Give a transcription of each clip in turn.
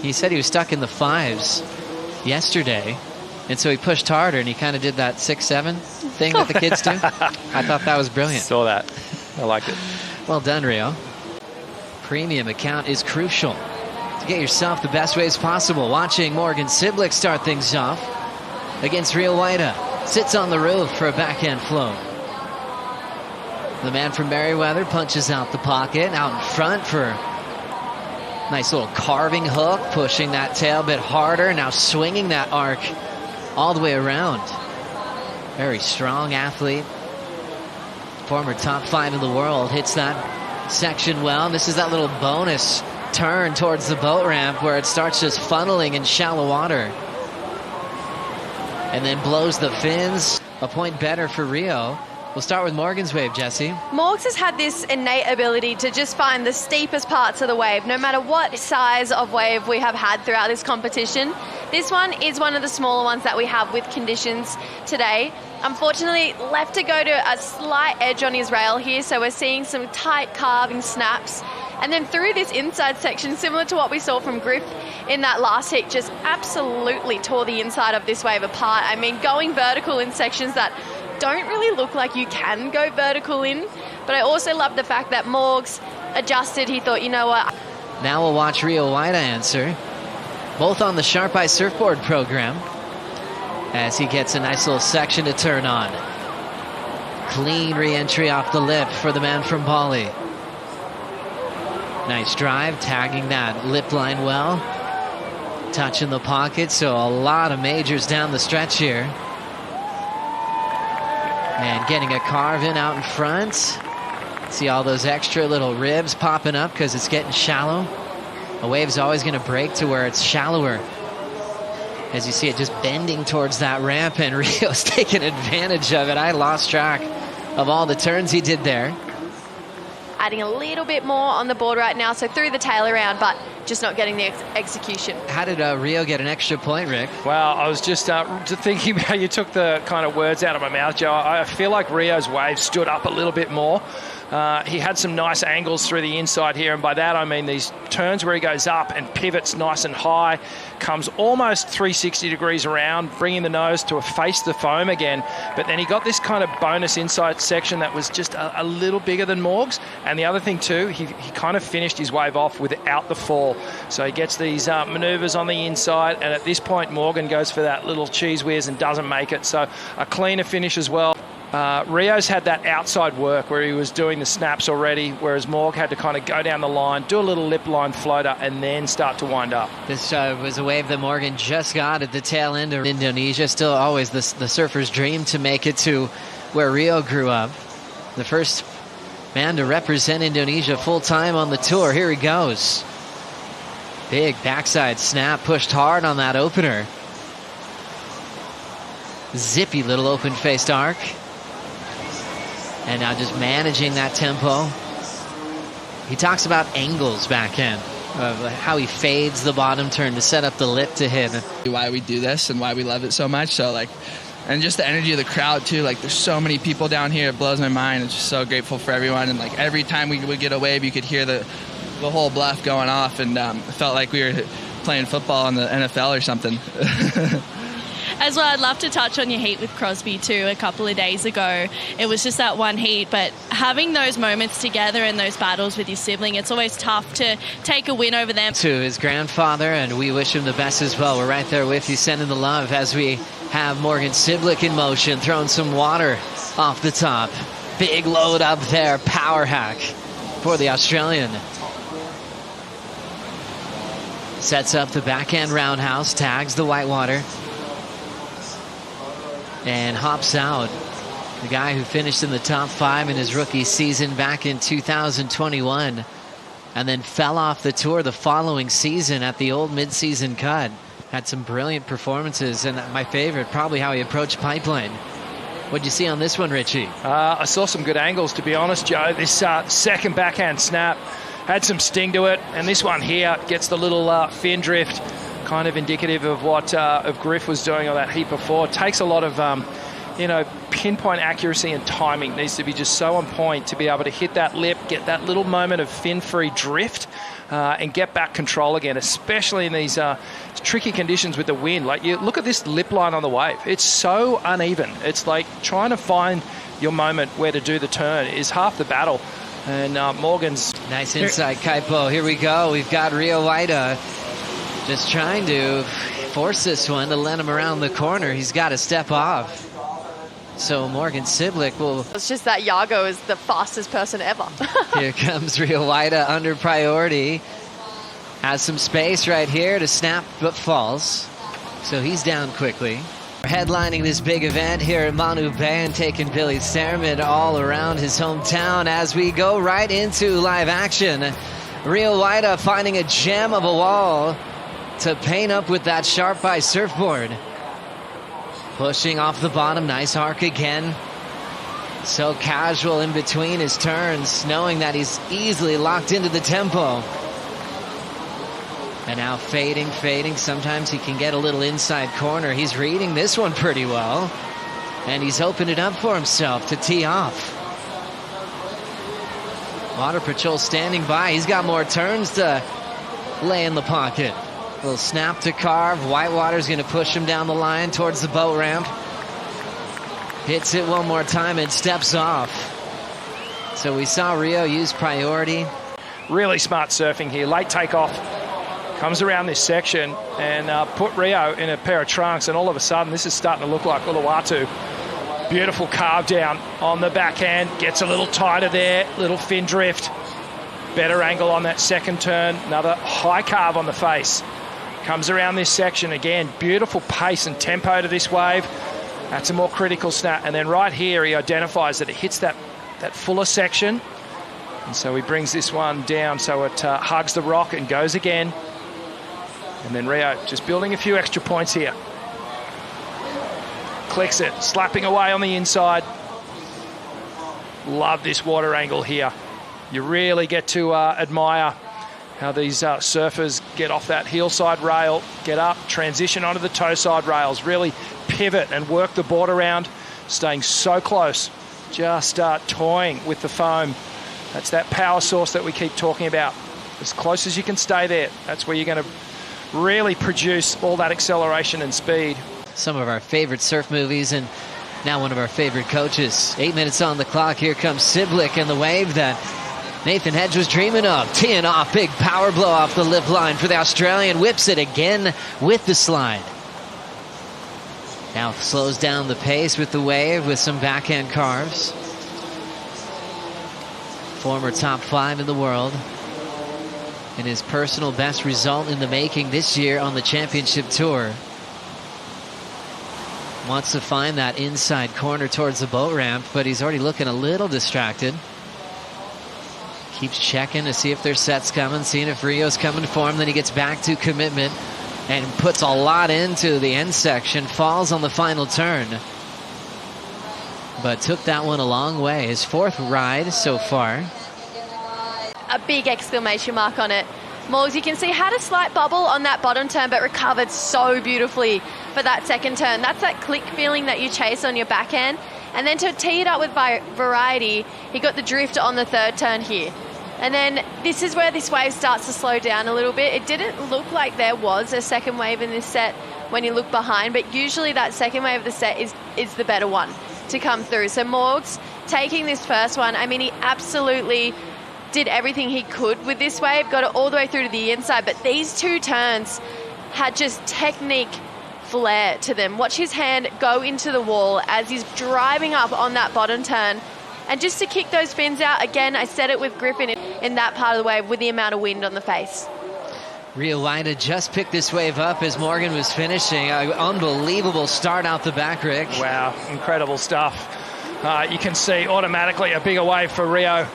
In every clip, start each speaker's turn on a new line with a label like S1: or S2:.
S1: He said he was stuck in the 5s yesterday, and so he pushed harder, and he kind of did that 6-7 thing that the kids do. I thought that was brilliant.
S2: Saw that. I liked it.
S1: Well done, Rio. Premium account is crucial to get yourself the best ways possible. Watching M.Cibilic start things off against Rio Waida. Sits on the roof for a backhand float. The man from Merriweather punches out the pocket, out in front for nice little carving hook, pushing that tail a bit harder, now swinging that arc all the way around. Very strong athlete. Former top 5 in the world, hits that section well. This is that little bonus turn towards the boat ramp where it starts just funneling in shallow water. And then blows the fins. A point better for Rio. We'll start with Morgan's wave, Jesse.
S3: Morgs has had this innate ability to just find the steepest parts of the wave, no matter what size of wave we have had throughout this competition. This one is one of the smaller ones that we have with conditions today. Unfortunately, left to go to a slight edge on his rail here, so we're seeing some tight carving snaps. And then through this inside section, similar to what we saw from Griff in that last heat, just absolutely tore the inside of this wave apart. I mean, going vertical in sections that don't really look like you can go vertical in, but I also love the fact that Morgs adjusted. He thought, you know what?
S1: Now we'll watch Rio Waida answer, both on the Sharp Eye Surfboard program, as he gets a nice little section to turn on. Clean re-entry off the lip for the man from Bali. Nice drive, tagging that lip line well. Touching the pocket, so a lot of majors down the stretch here. And getting a carve in out in front. See all those extra little ribs popping up because it's getting shallow. A wave's always going to break to where it's shallower. As you see it just bending towards that ramp, and Rio's taking advantage of it. I lost track of all the turns he did there.
S3: Adding a little bit more on the board right now, so through the tail around, but just not getting the execution.
S1: How did Rio get an extra point, Rick?
S2: Well, I was just thinking about, you took the kind of words out of my mouth, Joe. I feel like Rio's wave stood up a little bit more. He had some nice angles through the inside here, and by that I mean these turns where he goes up and pivots nice and high, comes almost 360 degrees around, bringing the nose to face the foam again, but then he got this kind of bonus inside section that was just a little bigger than Morg's. And the other thing too, he kind of finished his wave off without the fall, so he gets these maneuvers on the inside, and at this point Morgan goes for that little cheese whiz and doesn't make it, so a cleaner finish as well. Rio's had that outside work where he was doing the snaps already, whereas Morg had to kind of go down the line, do a little lip line floater, and then start to wind up.
S1: This was a wave that Morgan just got at the tail end of Indonesia. Still always the surfer's dream to make it to where Rio grew up. The first man to represent Indonesia full-time on the tour. Here he goes. Big backside snap, pushed hard on that opener. Zippy little open-faced arc. And now just managing that tempo. He talks about angles backhand, of how he fades the bottom turn to set up the lip to hit.
S4: Why we do this and why we love it so much. So and just the energy of the crowd too. There's so many people down here. It blows my mind. It's just so grateful for everyone. And every time we would get a wave, you could hear the whole bluff going off, and it felt like we were playing football in the NFL or something.
S5: As well, I'd love to touch on your heat with Crosby too a couple of days ago. It was just that one heat, but having those moments together and those battles with your sibling, it's always tough to take a win over them.
S1: To his grandfather, and we wish him the best as well. We're right there with you, sending the love as we have M.Cibilic in motion, throwing some water off the top. Big load up there, power hack for the Australian. Sets up the backhand roundhouse, tags the whitewater, and hops out. The guy who finished in the top 5 in his rookie season back in 2021, and then fell off the tour the following season at the old mid-season cut. Had some brilliant performances, and my favorite, probably how he approached Pipeline. What'd you see on this one, Richie?
S2: I saw some good angles, to be honest, Joe. This second backhand snap had some sting to it, and this one here gets the little fin drift, kind of indicative of what of Griff was doing on that heat before. It takes a lot of pinpoint accuracy and timing. Needs to be just so on point to be able to hit that lip, get that little moment of fin-free drift and get back control again, especially in these tricky conditions with the wind. Like, you look at this lip line on the wave. It's so uneven. It's like trying to find your moment where to do the turn is half the battle. And Morgan's...
S1: Nice inside Kaipo. Here we go. We've got Rio Waida just trying to force this one to let him around the corner. He's got to step off. So M.Cibilic will...
S3: It's just that Yago is the fastest person ever.
S1: Here comes Rio Waida under priority. Has some space right here to snap, but falls. So he's down quickly. Headlining this big event here at Manu Bay and taking Billy Sterman all around his hometown as we go right into live action. Rio Waida finding a gem of a wall to paint up with that sharp eye surfboard. Pushing off the bottom, nice arc again. So casual in between his turns, knowing that he's easily locked into the tempo. And now fading. Sometimes he can get a little inside corner. He's reading this one pretty well. And he's opened it up for himself to tee off. Water Patrol standing by. He's got more turns to lay in the pocket. Little snap to carve. Whitewater's going to push him down the line towards the boat ramp. Hits it one more time and steps off. So we saw Rio use priority.
S2: Really smart surfing here. Late takeoff. Comes around this section and put Rio in a pair of trunks, and all of a sudden this is starting to look like Uluwatu. Beautiful carve down on the backhand. Gets a little tighter there. Little fin drift. Better angle on that second turn. Another high carve on the face. Comes around this section again. Beautiful pace and tempo to this wave. That's a more critical snap. And then right here he identifies that it hits that fuller section. And so he brings this one down so it hugs the rock and goes again. And then Rio just building a few extra points here. Clicks it, slapping away on the inside. Love this water angle here. You really get to admire how these surfers get off that heel side rail, get up, transition onto the toe side rails, really pivot and work the board around, staying so close, just toying with the foam. That's that power source that we keep talking about. As close as you can stay there, that's where you're going to really produce all that acceleration and speed.
S1: Some of our favorite surf movies, and now one of our favorite coaches. 8 minutes on the clock. Here comes Cibilic and the wave that Nathan Hedge was dreaming of. Teeing off, big power blow off the lip line for the Australian. Whips it again with the slide. Now slows down the pace with the wave with some backhand carves. Former top 5 in the world. And his personal best result in the making this year on the championship tour. Wants to find that inside corner towards the boat ramp, but he's already looking a little distracted. Keeps checking to see if there's sets coming, seeing if Rio's coming for him. Then he gets back to commitment and puts a lot into the end section. Falls on the final turn, but took that one a long way. His 4th ride so far.
S3: A big exclamation mark on it. Morgs, you can see had a slight bubble on that bottom turn, but recovered so beautifully for that second turn. That's that click feeling that you chase on your backhand. And then to tee it up with variety, he got the drift on the 3rd turn here. And then this is where this wave starts to slow down a little bit. It didn't look like there was a second wave in this set when you look behind, but usually that second wave of the set is the better one to come through. So Morgs taking this first one, I mean, he absolutely did everything he could with this wave, got it all the way through to the inside, but these 2 turns had just technique flair to them. Watch his hand go into the wall as he's driving up on that bottom turn, and just to kick those fins out, again, I said it with Griffin in that part of the wave with the amount of wind on the face.
S1: Rio Waida just picked this wave up as Morgan was finishing. Unbelievable start out the back, Rick.
S2: Wow, incredible stuff. You can see automatically a bigger wave for Rio.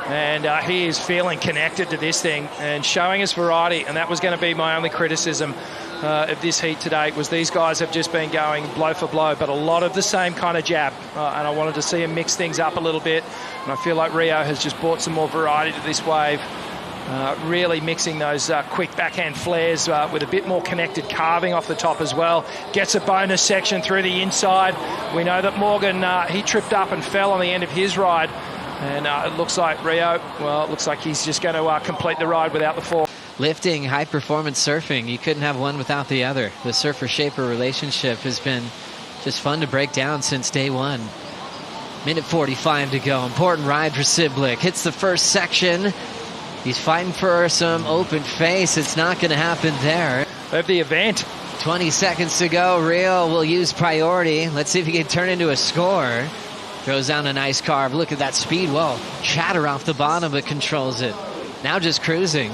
S2: And he is feeling connected to this thing and showing us variety. And that was going to be my only criticism of this heat today, was these guys have just been going blow for blow, but a lot of the same kind of jab. And I wanted to see him mix things up a little bit. And I feel like Rio has just brought some more variety to this wave. Really mixing those quick backhand flares with a bit more connected carving off the top as well. Gets a bonus section through the inside. We know that Morgan, he tripped up and fell on the end of his ride. And it looks like Rio, well, it looks like he's just going to complete the ride without the fall.
S1: Lifting, high-performance surfing, you couldn't have one without the other. The surfer-shaper relationship has been just fun to break down since day one. Minute 45 to go. Important ride for Cibilic. Hits the first section. He's fighting for some open face. It's not going to happen there.
S2: Of the event.
S1: 20 seconds to go. Rio will use priority. Let's see if he can turn into a score. Throws down a nice carve. Look at that speed. Whoa. Chatter off the bottom, but controls it. Now just cruising.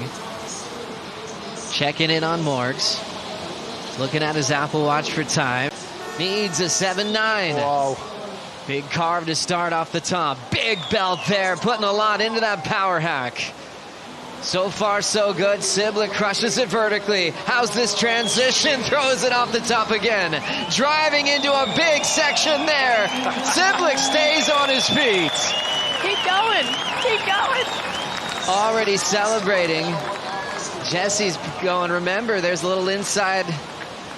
S1: Checking in on Morgs. Looking at his Apple Watch for time. Needs a 7.9.
S2: Whoa.
S1: Big carve to start off the top. Big belt there. Putting a lot into that power hack. So far, so good. Cibilic crushes it vertically. How's this transition? Throws it off the top again. Driving into a big section there. Cibilic stays on his feet.
S3: Keep going. Keep going.
S1: Already celebrating. Jesse's going, remember, there's a little inside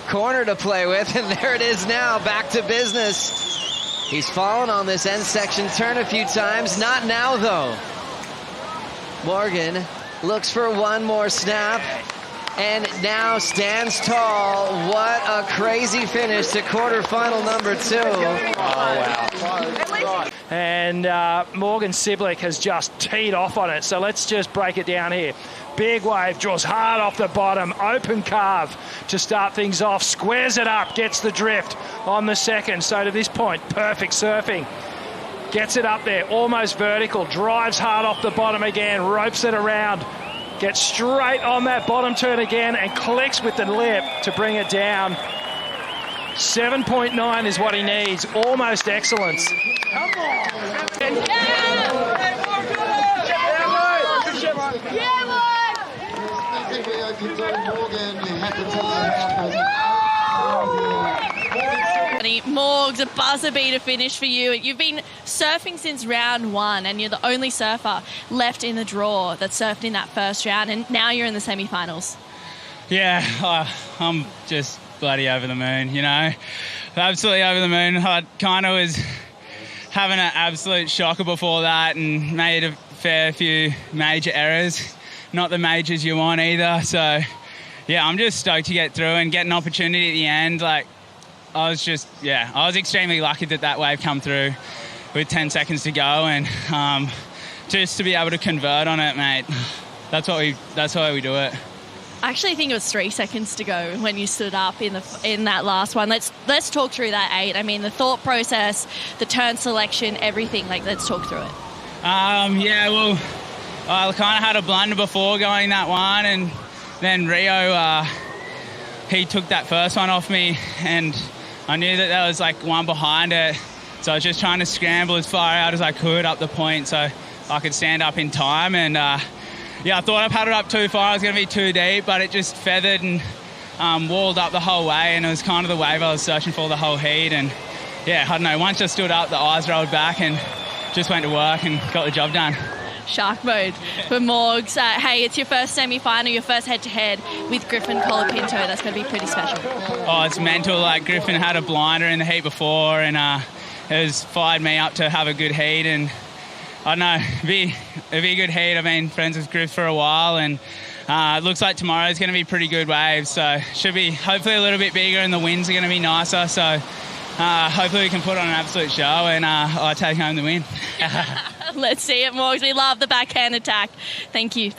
S1: corner to play with, and there it is now. Back to business. He's fallen on this end section turn a few times. Not now, though. Morgan looks for one more snap and now stands tall. What a crazy finish to quarterfinal number 2.
S2: Oh, wow. And Morgan Cibilic has just teed off on it. So let's just break it down here. Big wave, draws hard off the bottom. Open carve to start things off. Squares it up, gets the drift on the second. So to this point, perfect surfing. Gets it up there, almost vertical, drives hard off the bottom again, ropes it around, gets straight on that bottom turn again and clicks with the lip to bring it down. 7.9 is what he needs, almost excellence. Come on!
S5: Morgs, a buzzer beater finish for you. You've been surfing since round 1 and you're the only surfer left in the draw that surfed in that first round, and now you're in the semi-finals.
S6: Yeah, I'm just bloody over the moon, you know. Absolutely over the moon. I kind of was having an absolute shocker before that and made a fair few major errors. Not the majors you want either. So, yeah, I'm just stoked to get through and get an opportunity at the end. Like, I was extremely lucky that wave come through with 10 seconds to go, and just to be able to convert on it, mate. That's why we do it.
S5: I actually think it was 3 seconds to go when you stood up in that last one. Let's talk through that 8. I mean, the thought process, the turn selection, everything. Like, let's talk through it.
S6: Well, I kind of had a blunder before going that one, and then Rio, he took that first one off me, and I knew that there was like one behind it, so I was just trying to scramble as far out as I could up the point so I could stand up in time. And I thought I paddled up too far. I was going to be too deep, but it just feathered and walled up the whole way, and it was kind of the wave I was searching for the whole heat. And yeah, I don't know, once I stood up, the eyes rolled back and just went to work and got the job done.
S5: Shark mode for Morgs. Hey, it's your first semi-final, your first head-to-head with Griffin Colapinto. That's going to be pretty special.
S6: Oh, it's mental. Like, Griffin had a blinder in the heat before, and it has fired me up to have a good heat. And I don't know, it'd be a good heat. I've been friends with Griff for a while, and it looks like tomorrow's going to be pretty good waves. So should be hopefully a little bit bigger, and the winds are going to be nicer. So hopefully we can put on an absolute show, and I take home the win.
S5: Let's see it, Morgs. We love the backhand attack. Thank you.